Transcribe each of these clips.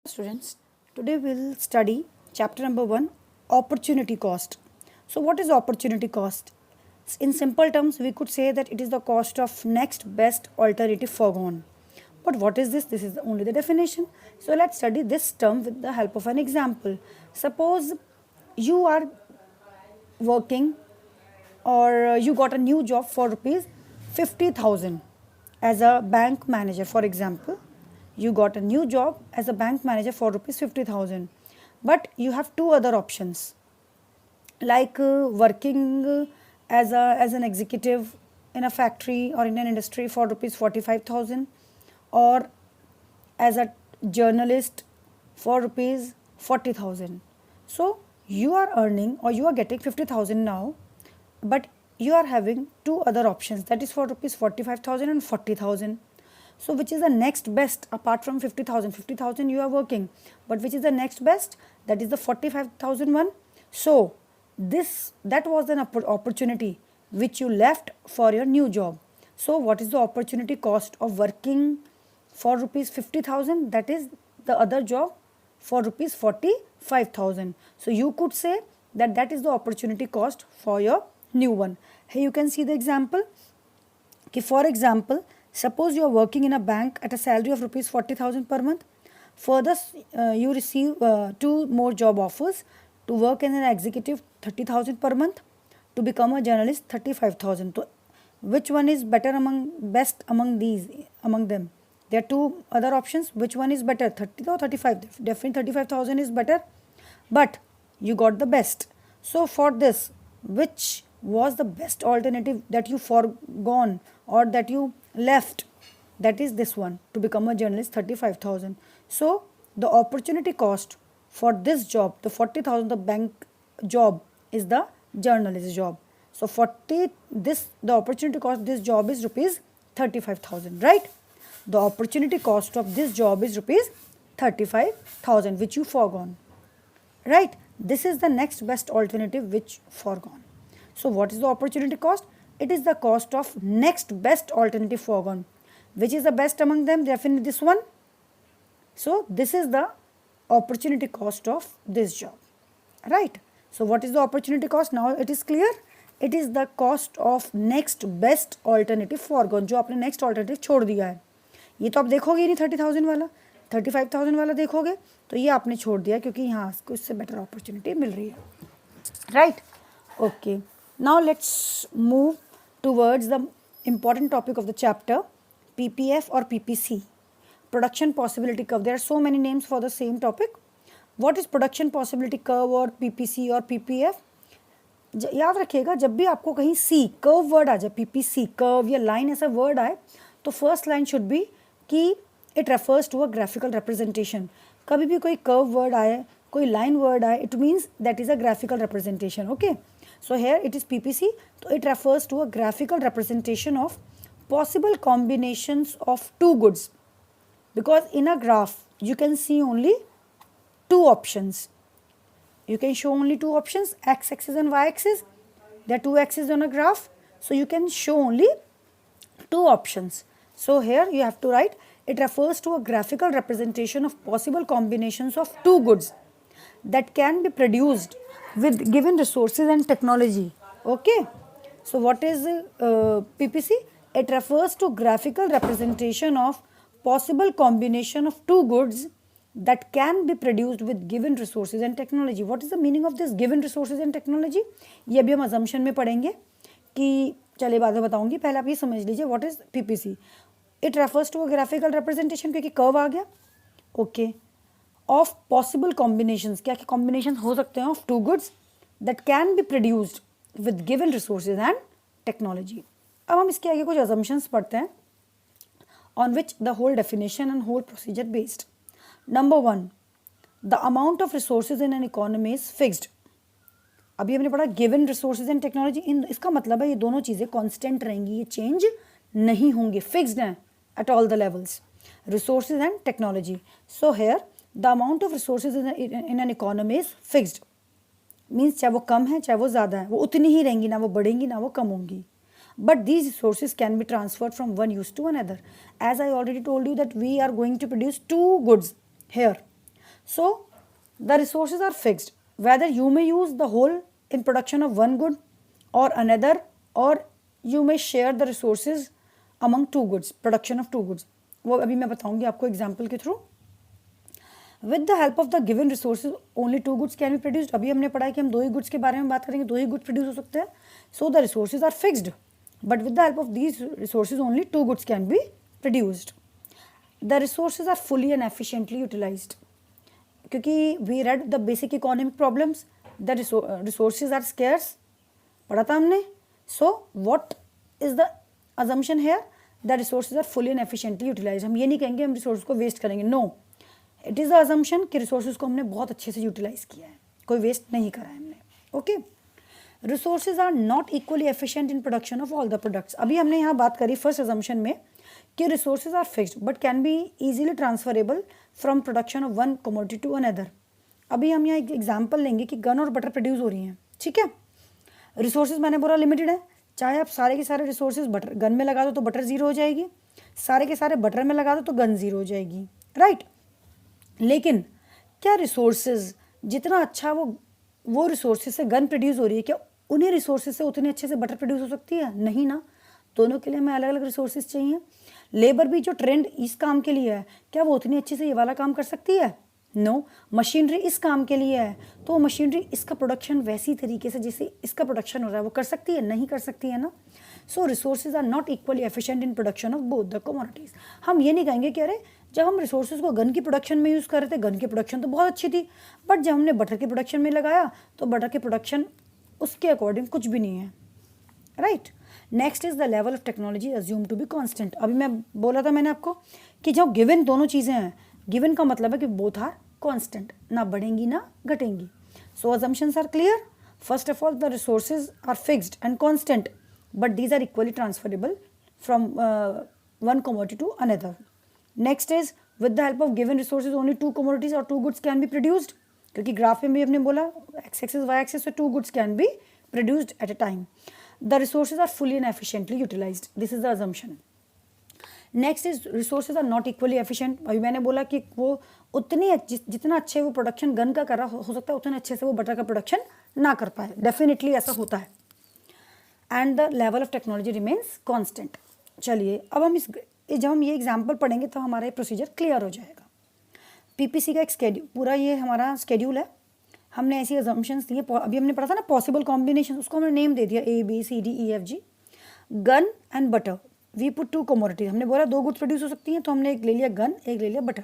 Students, today we'll study chapter number 1, opportunity cost. So what is opportunity cost? In simple terms, we could say that it is the cost of next best alternative foregone. But what is this? This is only the definition. So let's study this term with the help of an example. Suppose you are working or you got a new job for rupees 50,000 as a bank manager, for example. You got a new job as a bank manager for rupees 50,000, but you have two other options, like working as an executive in a factory or in an industry for rupees 45,000, or as a journalist for rupees 40,000. So you are earning or you are getting 50,000 now, but you are having two other options, that is for rupees 45,000 and 40,000. So which is the next best apart from 50,000? 50,000 you are working, but which is the next best? That is the 45,000 one. So that was an opportunity which you left for your new job. So what is the opportunity cost of working for rupees 50,000? That is the other job for rupees 45,000. So you could say that that is the opportunity cost for your new one. Here you can see the example. Okay, for example, suppose you are working in a bank at a salary of rupees 40,000 per month. Further, you receive two more job offers to work as an executive 30,000 per month, to become a journalist 35,000. So which one is better best among them? There are two other options. Which one is better, 30 or 35? Definitely 35,000 is better, but you got the best. So for this, which was the best alternative that you forgone or that you left? That is this one, to become a journalist 35,000. So the opportunity cost for this job, the 40,000, the bank job, is the journalist job. So the opportunity cost of this job is rupees 35,000, right? The opportunity cost of this job is rupees 35,000, which you forgone, right? This is the next best alternative which forgone. So what is the opportunity cost? It is the cost of next best alternative foregone. Which is the best among them? Definitely this one. So this is the opportunity cost of this job, right? So what is the opportunity cost? Now it is clear. It is the cost of next best alternative foregone, जो आपने next alternative छोड़ दिया है. ये तो आप देखोगे ही नहीं 30,000 वाला, 35,000 वाला देखोगे तो ये आपने छोड़ दिया क्योंकि यहाँ उससे बेटर अपॉर्चुनिटी मिल रही है, right? Okay, now let's move towards the important topic of the chapter, PPF or PPC, production possibility curve. There are so many names for the same topic. What is production possibility curve or PPC or PPF? याद रखिएगा, जब भी आपको कहीं C curve word आ जाए, PPC curve या line ऐसा वर्ड आए, तो फर्स्ट लाइन शुड बी कि it refers to a graphical representation. कभी भी कोई कर्व वर्ड आए, कोई लाइन वर्ड आए, it means that is a graphical representation. Okay, so here it is PPC, so it refers to a graphical representation of possible combinations of two goods, because in a graph you can see only two options. You can show only two options, x-axis and y-axis. There are two axes on a graph, so you can show only two options. So here you have to write, it refers to a graphical representation of possible combinations of two goods that can be produced with given resources and technology. Okay, so what is PPC? It refers to graphical representation of possible combination of two goods that can be produced with given resources and technology. What is the meaning of this given resources and technology? ये अभी हम assumption में पढ़ेंगे कि चलिए बाद में बताऊंगी, पहले आप ये समझ लीजिए what is PPC. It refers to a graphical representation क्योंकि curve आ गया. Okay, of possible combinations, क्या क्या combinations हो सकते हैं of two goods that can be produced with given resources and technology. अब हम इसके आगे कुछ assumptions पढ़ते हैं on which the whole definition and whole procedure based. Number 1, the amount of resources in an economy is fixed. अभी हमने पढ़ा given resources and technology, इसका मतलब है ये दोनों चीज़ें constant रहेंगी, ये change नहीं होंगे, fixed हैं at all the levels, resources and technology. So here the amount of resources in an economy is fixed. Means चाहे वो कम है चाहे वो ज़्यादा है, वो उतनी ही रहेंगी, ना वो बढ़ेंगी ना वो कम होंगी. But these resources can be transferred from one use to another. As I already told you that we are going to produce two goods here. So the resources are fixed, whether you may use the whole in production of one good or another, or you may share the resources among two goods, production of two goods. वो अभी मैं बताऊंगी आपको example के through. With the help of the given resources only two goods can be produced. अभी हमने पढ़ा है कि हम दो ही गुड्स के बारे में बात करेंगे, दो ही गुड्स प्रोड्यूस हो सकते हैं. So the resources are fixed, but with the help of these resources only two goods can be produced. The resources are fully and efficiently utilized. क्योंकि we read the basic economic problems, the resources are scarce, पढ़ा था हमने. So what is the assumption here, the resources are fully and efficiently utilized. हम ये नहीं कहेंगे हम resource को वेस्ट करेंगे, no. It is the assumption कि रिसोर्सेज को हमने बहुत अच्छे से यूटिलाइज किया है, कोई वेस्ट नहीं करा है हमने. Okay. Resources are not equally efficient in production of all the products. अभी हमने यहाँ बात करी फर्स्ट assumption में कि resources are fixed but can be easily transferable from production of one commodity to another. अभी हम यहाँ एक एग्जाम्पल लेंगे कि गन और बटर प्रोड्यूस हो रही हैं, ठीक है. रिसोर्सेज मैंने बोला लिमिटेड है. चाहे आप सारे के सारे रिसोर्सेज बटर गन में लगा दो तो बटर ज़ीरो हो जाएगी, सारे के सारे बटर में लगा दो तो गन ज़ीरो हो जाएगी, राइट. लेकिन क्या रिसोर्सेज जितना अच्छा वो रिसोर्सेज से गन प्रोड्यूस हो रही है, क्या उन्हीं रिसोर्सेज से उतने अच्छे से बटर प्रोड्यूस हो सकती है? नहीं ना. दोनों के लिए हमें अलग अलग रिसोर्सेज चाहिए. लेबर भी जो ट्रेंड इस काम के लिए है, क्या वो उतनी अच्छे से ये वाला काम कर सकती है? नो. मशीनरी इस काम के लिए है तो मशीनरी इसका प्रोडक्शन वैसी तरीके से जैसे इसका प्रोडक्शन हो रहा है वो कर सकती है? नहीं कर सकती है ना. So resources are not equally efficient in production of both the commodities. हम ये नहीं कहेंगे कि अरे जब हम रिसोर्सेज को गन की प्रोडक्शन में यूज़ कर रहे थे, गन की प्रोडक्शन तो बहुत अच्छी थी, बट जब हमने बटर की प्रोडक्शन में लगाया तो बटर की प्रोडक्शन उसके अकॉर्डिंग कुछ भी नहीं है, right. Next is the level of technology assume to be constant. अभी मैं बोला था मैंने आपको कि जो गिवन दोनों चीज़ें हैं, गिवन का मतलब है कि बोथ आर कॉन्स्टेंट, ना बढ़ेंगी ना घटेंगी. So assumptions are clear. First of all the resources are fixed and constant but these are equally transferable from one commodity to another. Next is with the help of given resources only two commodities और two goods can be produced. क्योंकि graph में भी हमने बोला x axis y axis से two goods can be produced at a time. The resources are fully and efficiently utilized. This is the assumption. Next is resources are not equally efficient. अभी मैंने बोला कि वो उतनी जितना अच्छे वो प्रोडक्शन गन का कर रहा हो सकता है उतने अच्छे से वो बटर का प्रोडक्शन ना कर पाए. डेफिनेटली ऐसा होता है. And the level of technology remains constant. चलिए अब हम जब हम ये एग्जाम्पल पढ़ेंगे तो हमारा ये प्रोसीजर क्लियर हो जाएगा. पीपीसी का एक स्केड्यूल, पूरा ये हमारा स्केड्यूल है. हमने ऐसी अजम्पशंस दी है. अभी हमने पढ़ा था ना पॉसिबल कॉम्बिनेशन, उसको हमने नेम दे दिया A B C D E F G. Gun and butter, we put two commodities. हमने बोला दो गुड्स प्रोड्यूस हो सकती हैं तो हमने एक ले लिया गन, एक ले लिया बटर.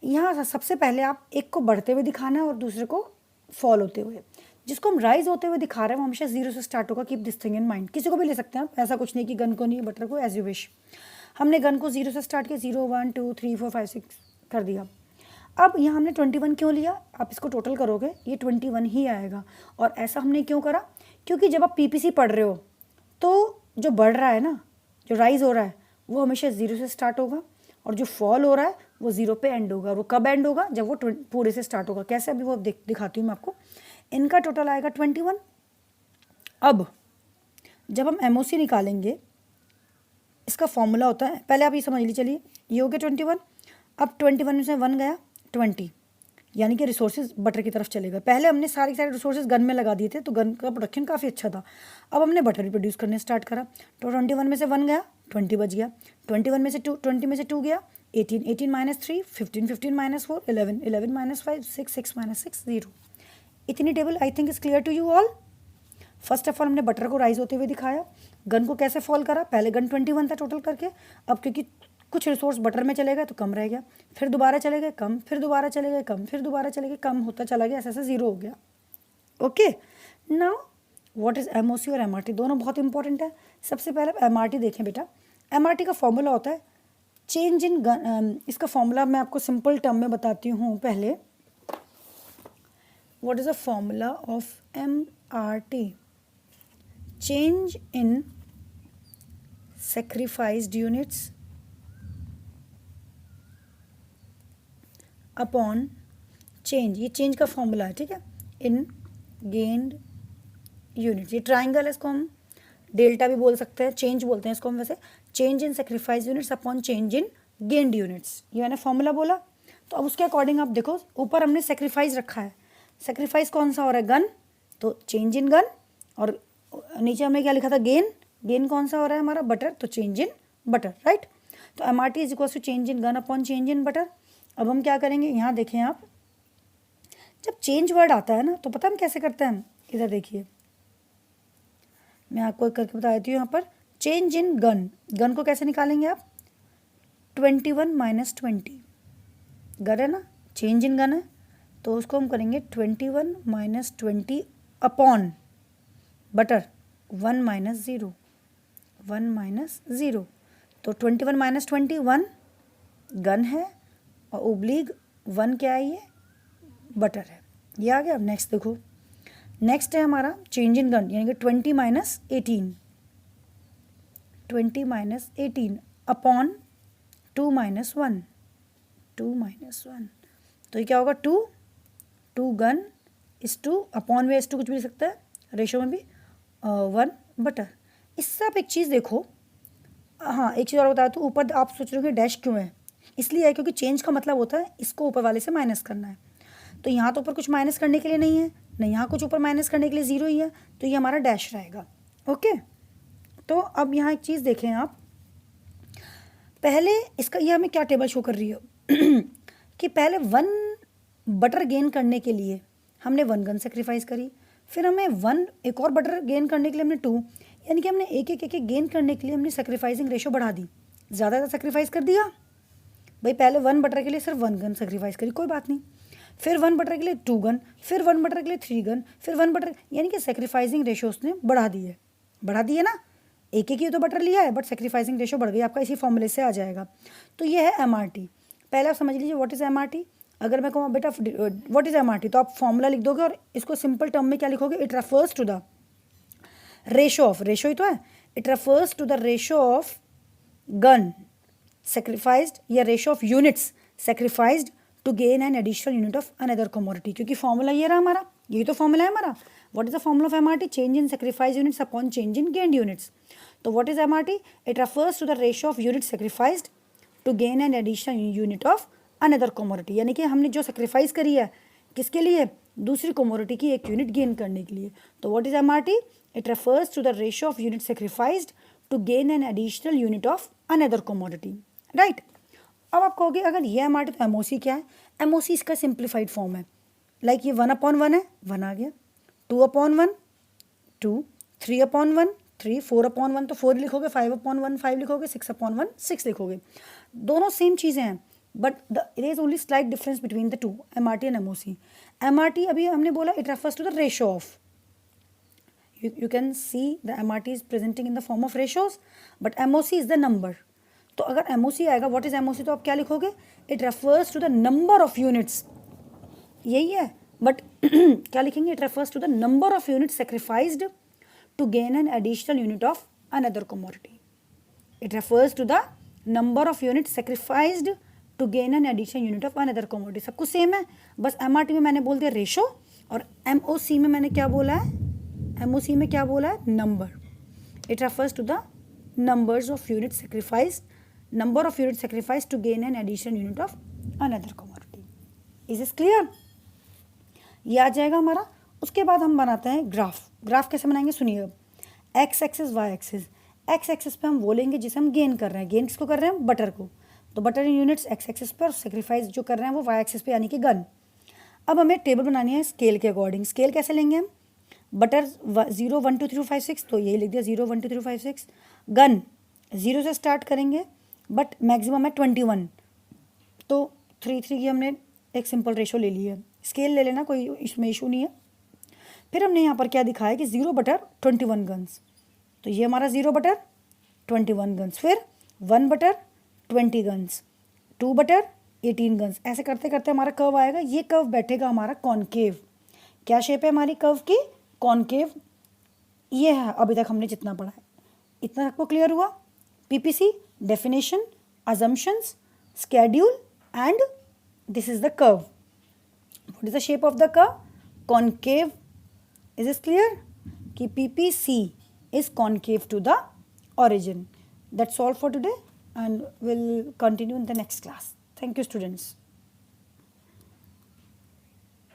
यहाँ सबसे पहले आप एक को बढ़ते हुए दिखाना है और दूसरे को फॉल होते हुए. जिसको हम राइज होते हुए दिखा रहे हैं वो हमेशा जीरो से स्टार्ट होगा. Keep this thing in mind. किसी को भी ले सकते हैं आप, ऐसा कुछ नहीं कि गन को नहीं बटर को, एज यू विश. हमने गन को जीरो से स्टार्ट किया, 0 1 2 3 4 5 6 कर दिया. अब यहाँ हमने 21 क्यों लिया? आप इसको टोटल करोगे ये 21 ही आएगा. और ऐसा हमने क्यों करा? क्योंकि जब आप पीपीसी पढ़ रहे हो तो जो बढ़ रहा है ना, जो राइज हो रहा है वो हमेशा जीरो से स्टार्ट होगा और जो फॉल हो रहा है वो जीरो पे एंड होगा. वो कब एंड होगा? जब वो पूरे से स्टार्ट होगा. कैसे? अभी वो दिखाती हूँ मैं आपको. इनका टोटल आएगा 21. अब जब हम एमओसी निकालेंगे इसका फॉर्मूला होता है, पहले आप ये समझ लीजिए. चलिए ये हो गया 21. अब 21 में से 1 गया 20, यानी कि रिसोर्सेज बटर की तरफ चलेगा. पहले हमने सारे रिसोर्सेज गन में लगा दिए थे तो गन का प्रोडक्शन काफ़ी अच्छा था. अब हमने बटर भी प्रोड्यूस करने स्टार्ट करा तो 21 में से 1 गया 20 बच गया. 21 में से 2, 20 में से 2 गया 18, 18 माइनस 3 15, 15 माइनस 4 11, 11 माइनस 5 6, 6 माइनस 6 0. इतनी table I think is clear to you all. First of all हमने बटर को राइज होते हुए दिखाया. गन को कैसे फॉल करा? पहले गन 21 था टोटल करके. अब क्योंकि कुछ रिसोर्स बटर में चले गए तो कम रह गया, फिर दोबारा चले गए कम, फिर दोबारा चले गए कम, फिर दोबारा चले गए कम होता चला गया, ऐसे ऐसे जीरो हो गया. Okay. Now what is MOC और एमआरटी, दोनों बहुत इंपॉर्टेंट है. सबसे पहले एमआरटी देखें बेटा. एमआरटी का फॉर्मूला होता है चेंज इन गन. इसका फॉर्मूला मैं आपको सिंपल टर्म में बताती हूँ पहले. What is the formula of MRT? Change in sacrificed units upon change. ये चेंज का फॉर्मूला है, ठीक है. इन गेन्ड यूनिट्स. ये ट्राइंगल है, इसको हम डेल्टा भी बोल सकते हैं, चेंज बोलते हैं इसको हम वैसे. Change in sacrifice units upon change in gained units. ये मैंने फॉर्मूला बोला. तो अब उसके अकॉर्डिंग आप देखो, ऊपर हमने सेक्रीफाइस रखा है, सेक्रीफाइस कौन सा हो रहा है, गन, तो चेंज इन गन, और नीचे हमने क्या लिखा था, गेन, गेन कौन सा हो रहा है हमारा, बटर, तो चेंज इन बटर, राइट। तो MRT is equal to change in gun upon change in butter. अब हम क्या करेंगे, यहाँ देखें आप, जब चेंज वर्ड आता है ना तो पता हम कैसे करते हैं, इधर देखिए, मैं आपको एक करके बता देती हूँ। यहाँ पर चेंज इन गन, गन को कैसे निकालेंगे आप, 21 माइनस 20, गन है ना, चेंज इन गन है, तो उसको हम करेंगे 21 minus 20 upon butter 1 minus 0, 1 minus 0, तो 21 माइनस 20 1 गन है, और ओब्लिग 1 क्या है, ये बटर है, ये आ गया। नेक्स्ट देखो, नेक्स्ट है हमारा चेंज इन गन, यानी कि 20 minus 18, 20 minus 18 upon 2 minus 1, 2 minus 1, तो ये क्या होगा, 2, 2 गन इस 2 अपॉन में इस 2 कुछ भी लिख सकता है, रेशो में भी 1 बटर। इससे आप एक चीज़ देखो, हाँ एक चीज़ और बता दूँ, ऊपर आप सोच रहे हो कि डैश क्यों है, इसलिए है क्योंकि चेंज का मतलब होता है इसको ऊपर वाले से माइनस करना है, तो यहाँ तो ऊपर कुछ माइनस करने के लिए नहीं है, नहीं यहाँ कुछ ऊपर माइनस करने के लिए 0 ही है, तो ये हमारा डैश रहेगा। ओके, तो अब यहाँ एक चीज़ देखें आप, पहले इसका ये हमें क्या टेबल शो कर रही है कि पहले 1 बटर गेन करने के लिए हमने 1 गन सेक्रीफाइस करी, फिर हमें 1 एक और बटर गेन करने के लिए हमने 2, यानी कि हमने एक एक गेन करने के लिए हमने सेक्रीफाइसिंग रेशो बढ़ा दी, ज़्यादा सेक्रीफाइस कर दिया भाई। पहले 1 बटर के लिए सिर्फ 1 गन सेक्रीफाइस करी, कोई बात नहीं, फिर 1 बटर के लिए 2 गन, फिर 1 बटर के लिए 3 गन, फिर 1 बटर, यानी कि सेक्रीफाइसिंग रेशो उसने बढ़ा दी है, बढ़ा दी है ना, एक ही तो बटर लिया है बट सेक्रीफाइसिंग रेशो बढ़ गई, आपका इसी फॉर्मूले से आ जाएगा। तो ये है MRT। पहले आप समझ लीजिए व्हाट इज़ MRT। अगर मैं कहूँ बेटा व्हाट इज़ MRT, तो आप फॉर्मूला लिख दोगे और इसको सिंपल टर्म में क्या लिखोगे, it refers to the ratio of, ratio ही तो है, it refers to the ratio of gun sacrificed या ratio of units sacrificed to gain an additional unit of another commodity, क्योंकि फॉर्मूला ये रहा हमारा, यही तो फॉर्मूला है हमारा। What is the formula of MRT, change in sacrifice units upon change in gained units. तो what is MRT, it refers to the ratio of unit sacrificed to gain an additional unit of another commodity, यानी कि हमने जो sacrifice करी है किसके लिए, दूसरी कमोडिटी की एक यूनिट गेन करने के लिए। तो what is MRT, it refers to the ratio of unit sacrificed to gain an additional unit of another commodity, right. अब आप कहोगे अगर ये MRT तो MOC क्या है, MOC इसका सिंप्लीफाइड फॉर्म है, लाइक ये 1/1 है, 1 आ गया, 2/1 2, 3/1 3, 4/1 तो 4 लिखोगे, 5/1 5 लिखोगे, 6/1 6 लिखोगे, दोनों सेम चीज़ें हैं, but there is only slight difference between the two, MRT and MOC। MRT अभी हमने बोला it refers to the ratio of, you can see the MRT is presenting in the form of ratios, but MOC is the number। तो अगर MOC आएगा, what is MOC, तो आप क्या लिखोगे, it refers to the number of units, यही है, but क्या लिखेंगे, it refers to the number of units sacrificed to gain an additional unit of another commodity, it refers to the number of units sacrificed to gain an additional unit of another commodity, सब कुछ same है, बस MRT में मैंने बोल दिया ratio, और MOC में मैंने क्या बोला है, MOC में क्या बोला है, number, it refers to the numbers of units sacrificed, number of units sacrificed to gain an additional unit of another commodity। Is this clear? ये आ जाएगा हमारा। उसके बाद हम बनाते हैं ग्राफ। ग्राफ कैसे बनाएंगे सुनिए, x axis y axis. X axis पे हम वो लेंगे जिसे हम गेन कर रहे हैं, गेन किसको कर रहे हैं, बटर को, तो बटर इन यूनिट्स एक्स एक्सिस पर, सेक्रीफाइस जो कर रहे हैं वो वाई एक्सिस पे, यानी कि गन। अब हमें टेबल बनानी है स्केल के अकॉर्डिंग। स्केल कैसे लेंगे हम, बटर 0 1 2 3 4 5 6, तो यही लिख दिया 0 1 2 3 4 5 6। गन 0 से स्टार्ट करेंगे बट मैक्सिमम है 21, तो 3 3 की हमने एक सिंपल रेशो ले ली है। स्केल ले लेना, कोई इसमें इशू नहीं है। फिर हमने यहाँ पर क्या दिखाया कि 0 बटर 21 गन्स, तो ये हमारा 0 बटर 21 गन्स, फिर 1 बटर 20 गन्स, 2 बटर 18 गन्स, ऐसे करते करते हमारा कर्व आएगा। ये कर्व बैठेगा हमारा कॉनकेव। क्या शेप है हमारी कर्व की, कॉनकेव। ये है अभी तक हमने जितना पढ़ा है, इतना आपको क्लियर हुआ। PPC, definition, assumptions, schedule, and this is the curve. What is the shape of the curve? Concave. Is this clear? कि PPC is concave to the origin. That's all for today, and we'll continue in the next class. Thank you, students.